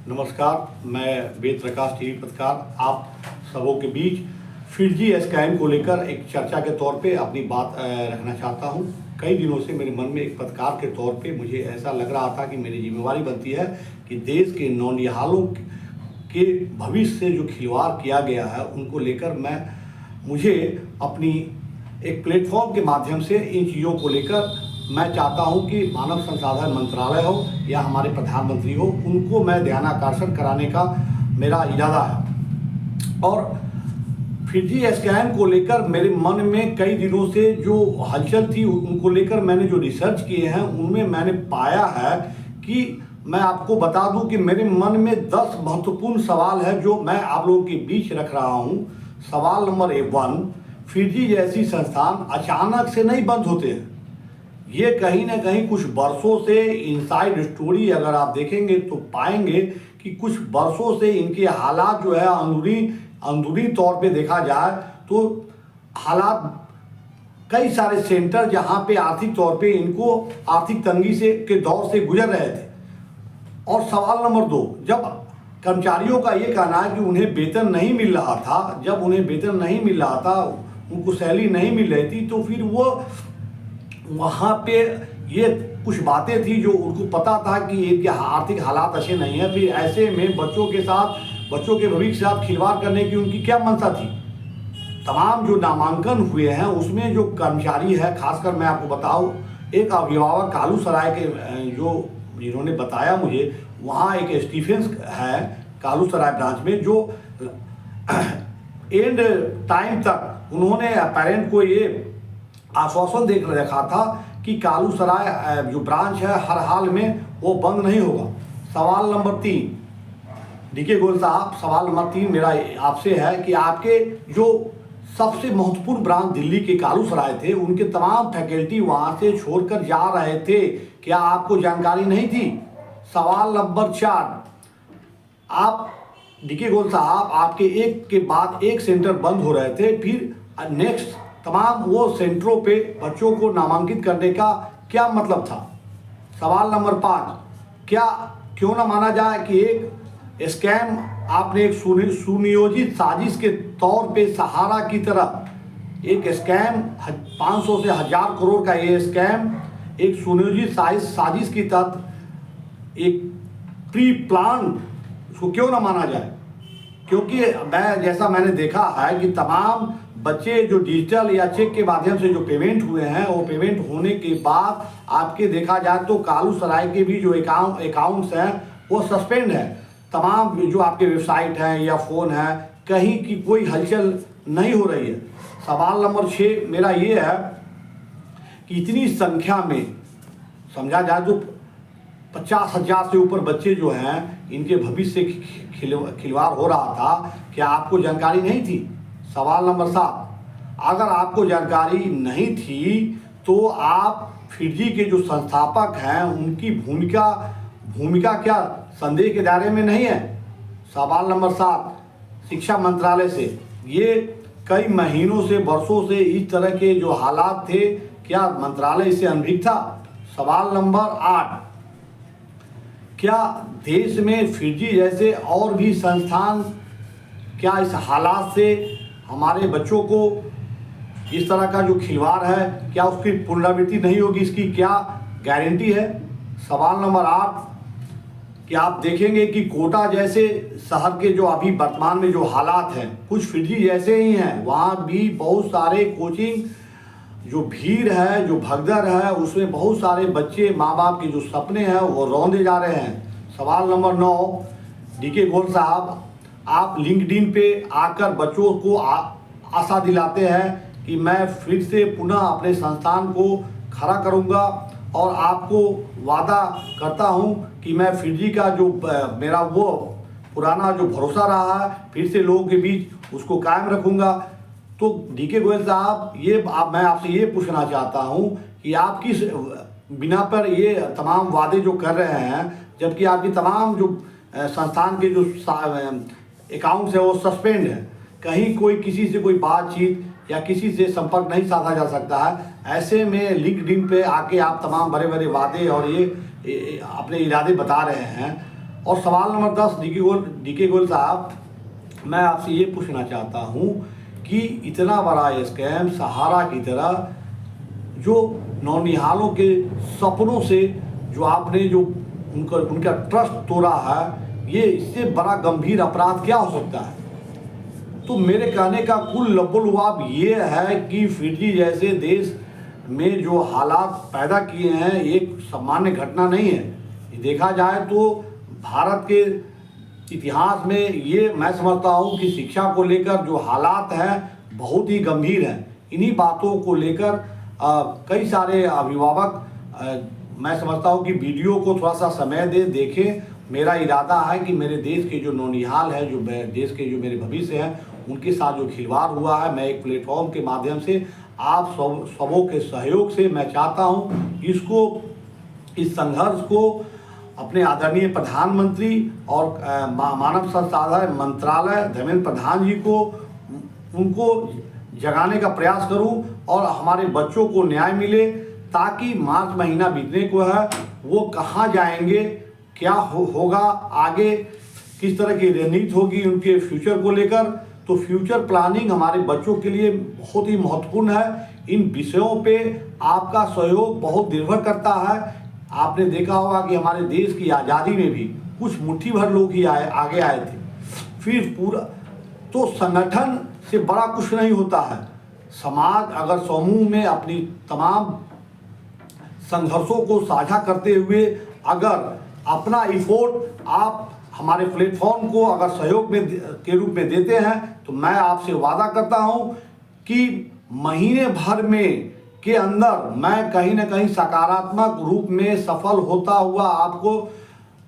नमस्कार, मैं वेद प्रकाश टीवी पत्रकार आप सबों के बीच फिरजी स्कैम को लेकर एक चर्चा के तौर पे अपनी बात रखना चाहता हूं। कई दिनों से मेरे मन में एक पत्रकार के तौर पे मुझे ऐसा लग रहा था कि मेरी जिम्मेवारी बनती है कि देश के नौनिहालों के भविष्य से जो खिलवाड़ किया गया है उनको लेकर मुझे अपनी एक प्लेटफॉर्म के माध्यम से इन चीज़ों को लेकर मैं चाहता हूं कि मानव संसाधन मंत्रालय हो या हमारे प्रधानमंत्री हो, उनको मैं ध्यानाकर्षण कराने का मेरा इरादा है। और फिरजी स्कैम को लेकर मेरे मन में कई दिनों से जो हलचल थी उनको लेकर मैंने जो रिसर्च किए हैं उनमें मैंने पाया है कि मैं आपको बता दूं कि मेरे मन में 10 महत्वपूर्ण सवाल है जो मैं आप लोगों के बीच रख रहा हूं। सवाल नंबर 1, फिरजी जैसी संस्थान अचानक से नहीं बंद होते हैं। ये कहीं ना कहीं कुछ वर्षों से इनसाइड स्टोरी अगर आप देखेंगे तो पाएंगे कि कुछ वर्षों से इनके हालात जो है अंदरूनी तौर पे देखा जाए तो हालात कई सारे सेंटर जहां पे आर्थिक तौर पे इनको आर्थिक तंगी से के दौर से गुजर रहे थे। और सवाल नंबर 2, जब कर्मचारियों का ये कहना है कि उन्हें वेतन नहीं मिल रहा था, जब उन्हें वेतन नहीं मिल रहा था, उनको सैलरी नहीं मिल रही थी, तो फिर वो वहाँ पे ये कुछ बातें थी जो उनको पता था कि इनके आर्थिक हालात अच्छे नहीं हैं। फिर ऐसे में बच्चों के भविष्य के साथ खिलवाड़ करने की उनकी क्या मंशा थी। तमाम जो नामांकन हुए हैं उसमें जो कर्मचारी है, खासकर मैं आपको बताऊं, एक अभिभावक कालू सराय के जिन्होंने बताया मुझे, वहाँ एक स्टीफेंस है कालू सराय ब्रांच में, जो एंड टाइम तक उन्होंने पेरेंट को ये आश्वासन देकर रखा था कि कालू सराय जो ब्रांच है हर हाल में वो बंद नहीं होगा। सवाल नंबर 3, डीके गोयल साहब, सवाल नंबर 3 मेरा आपसे है कि आपके जो सबसे महत्वपूर्ण ब्रांच दिल्ली के कालू सराय थे, उनके तमाम फैकल्टी वहाँ से छोड़कर जा रहे थे, क्या आपको जानकारी नहीं थी? सवाल नंबर 4, आप डीके गोयल साहब, आपके एक के बाद एक सेंटर बंद हो रहे थे, फिर नेक्स्ट तमाम वो सेंटरों पे बच्चों को नामांकित करने का क्या मतलब था? सवाल नंबर 5, क्यों ना माना जाए कि एक स्कैम आपने एक सुनियोजित साजिश के तौर पे सहारा की तरह एक स्कैम 500 से 1000 करोड़ का ये स्कैम एक सुनियोजित साजिश की तहत एक प्री प्लान, उसको क्यों ना माना जाए? क्योंकि जैसा मैंने देखा है कि तमाम बच्चे जो डिजिटल या चेक के माध्यम से जो पेमेंट हुए हैं, वो पेमेंट होने के बाद आपके देखा जाए तो कालू सराय के भी जो अकाउंट्स हैं वो सस्पेंड है। तमाम जो आपके वेबसाइट हैं या फ़ोन है, कहीं की कोई हलचल नहीं हो रही है। सवाल नंबर 6 मेरा ये है कि इतनी संख्या में समझा जाए तो 50,000 से ऊपर बच्चे जो हैं इनके भविष्य से खिलवाड़ हो रहा था, क्या आपको जानकारी नहीं थी? सवाल नंबर 7, अगर आपको जानकारी नहीं थी तो आप फिरजी के जो संस्थापक हैं उनकी भूमिका क्या संदेह के दायरे में नहीं है? सवाल नंबर 7, शिक्षा मंत्रालय से ये कई महीनों से वर्षों से इस तरह के जो हालात थे, क्या मंत्रालय इससे अनभिज्ञ था? सवाल नंबर 8, क्या देश में फिरजी जैसे और भी संस्थान क्या इस हालात से हमारे बच्चों को इस तरह का जो खिलवाड़ है क्या उसकी पुनरावृत्ति नहीं होगी, इसकी क्या गारंटी है? सवाल नंबर 8, कि आप देखेंगे कि कोटा जैसे शहर के जो अभी वर्तमान में जो हालात हैं कुछ फिरजी जैसे ही हैं, वहाँ भी बहुत सारे कोचिंग जो भीड़ है, जो भगदड़ है, उसमें बहुत सारे बच्चे, माँ बाप के जो सपने हैं वो रौंदे जा रहे हैं। सवाल नंबर 9, डीके गोयल साहब, आप लिंक्डइन पे आकर बच्चों को आशा दिलाते हैं कि मैं फिर से पुनः अपने संस्थान को खड़ा करूंगा और आपको वादा करता हूं कि मैं फिरजी का जो मेरा वो पुराना जो भरोसा रहा है फिर से लोगों के बीच उसको कायम रखूंगा। तो डीके गोयल साहब, मैं आपसे ये पूछना चाहता हूं कि आप किस बिना पर ये तमाम वादे जो कर रहे हैं, जबकि आपकी तमाम जो संस्थान के जो अकाउंट्स है वो सस्पेंड है, कहीं कोई किसी से कोई बातचीत या किसी से संपर्क नहीं साधा जा सकता है। ऐसे में लिंक्डइन पे आके आप तमाम बड़े बड़े वादे और ये अपने इरादे बता रहे हैं। और सवाल नंबर 10 डी के गोयल साहब, मैं आपसे ये पूछना चाहता हूँ कि इतना बड़ा स्कैम सहारा की तरह जो नौनिहालों के सपनों से जो आपने जो उनका ट्रस्ट तोड़ा है, ये इससे बड़ा गंभीर अपराध क्या हो सकता है। तो मेरे कहने का कुल लबुलुआब ये है कि फिजी जैसे देश में जो हालात पैदा किए हैं एक सामान्य घटना नहीं है। देखा जाए तो भारत के इतिहास में ये मैं समझता हूँ कि शिक्षा को लेकर जो हालात हैं बहुत ही गंभीर हैं। इन्हीं बातों को लेकर कई सारे अभिभावक मैं समझता हूँ कि वीडियो को थोड़ा सा समय देखें। मेरा इरादा है कि मेरे देश के जो नौनिहाल है, जो देश के जो मेरे भविष्य हैं, उनके साथ जो खिलवाड़ हुआ है, मैं एक प्लेटफॉर्म के माध्यम से आप सबों के सहयोग से मैं चाहता हूँ इस संघर्ष को अपने आदरणीय प्रधानमंत्री और मानव संसाधन मंत्रालय धर्मेंद्र प्रधान जी को उनको जगाने का प्रयास करूं और हमारे बच्चों को न्याय मिले, ताकि मार्च महीना बीतने को है, वो कहाँ जाएंगे, क्या होगा आगे, किस तरह की रणनीति होगी उनके फ्यूचर को लेकर। तो फ्यूचर प्लानिंग हमारे बच्चों के लिए बहुत ही महत्वपूर्ण है। इन विषयों पे आपका सहयोग बहुत निर्भर करता है। आपने देखा होगा कि हमारे देश की आज़ादी में भी कुछ मुट्ठी भर लोग ही आगे आए थे, फिर पूरा तो संगठन से बड़ा कुछ नहीं होता है। समाज अगर समूह में अपनी तमाम संघर्षों को साझा करते हुए अगर अपना इफोर्ट आप हमारे प्लेटफॉर्म को अगर सहयोग में के रूप में देते हैं, तो मैं आपसे वादा करता हूं कि महीने भर में के अंदर मैं कहीं ना कहीं सकारात्मक रूप में सफल होता हुआ आपको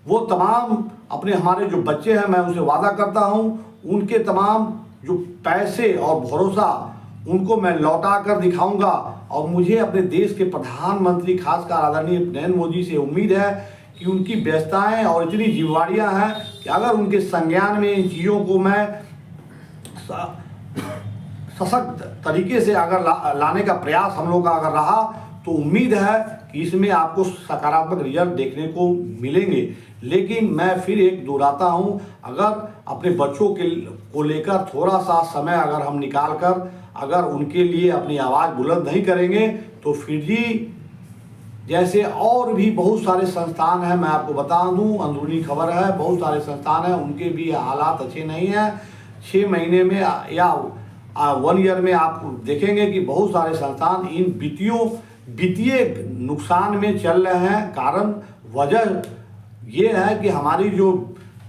वो तमाम अपने हमारे जो बच्चे हैं, मैं उनसे वादा करता हूं उनके तमाम जो पैसे और भरोसा उनको मैं लौटा कर दिखाऊंगा। और मुझे अपने देश के प्रधानमंत्री खासकर आदरणीय नरेंद्र मोदी से उम्मीद है कि उनकी व्यस्तताएं और इतनी जिम्मेवारियां हैं कि अगर उनके संज्ञान में इन चीज़ों को मैं सशक्त तरीके से अगर लाने का प्रयास हम लोग का अगर रहा, तो उम्मीद है कि इसमें आपको सकारात्मक रिजल्ट देखने को मिलेंगे। लेकिन मैं फिर एक दोहराता हूँ, अगर अपने बच्चों को लेकर थोड़ा सा समय अगर हम निकाल कर अगर उनके लिए अपनी आवाज़ बुलंद नहीं करेंगे, तो फिजी जैसे और भी बहुत सारे संस्थान हैं, मैं आपको बता दूं, अंदरूनी खबर है, बहुत सारे संस्थान हैं, उनके भी हालात अच्छे नहीं हैं। 6 महीने में या 1 ईयर में आप देखेंगे कि बहुत सारे संस्थान इन वित्तीय नुकसान में चल रहे हैं। कारण वजह ये है कि हमारी जो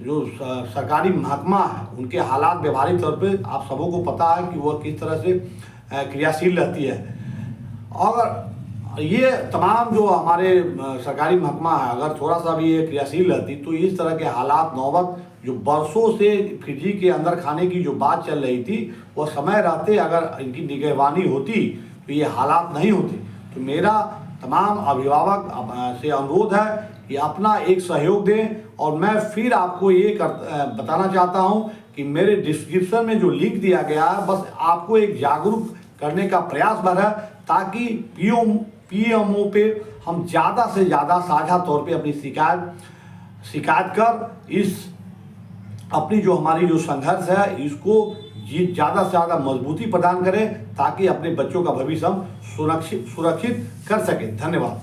सरकारी महकमा है, उनके हालात व्यवहारिक तौर पे आप सबों को पता है कि वह किस तरह से क्रियाशील रहती है। अगर ये तमाम जो हमारे सरकारी महकमा है अगर थोड़ा सा भी ये क्रियाशील रहती, तो इस तरह के हालात नौबत जो बरसों से फिजी के अंदर खाने की जो बात चल रही थी, वह समय रहते अगर इनकी निगहबानी होती तो ये हालात नहीं होते। तो मेरा तमाम अभिभावक से अनुरोध है कि अपना एक सहयोग दें। और मैं फिर आपको ये बताना चाहता हूँ कि मेरे डिस्क्रिप्शन में जो लिंक दिया गया है, बस आपको एक जागरूक करने का प्रयास भर है, ताकि पीएमओ पे हम ज़्यादा से ज़्यादा साझा तौर पे अपनी शिकायत कर इस अपनी जो हमारी जो संघर्ष है इसको ज़्यादा से ज़्यादा मजबूती प्रदान करें, ताकि अपने बच्चों का भविष्य हम सुरक्षित कर सकें। धन्यवाद।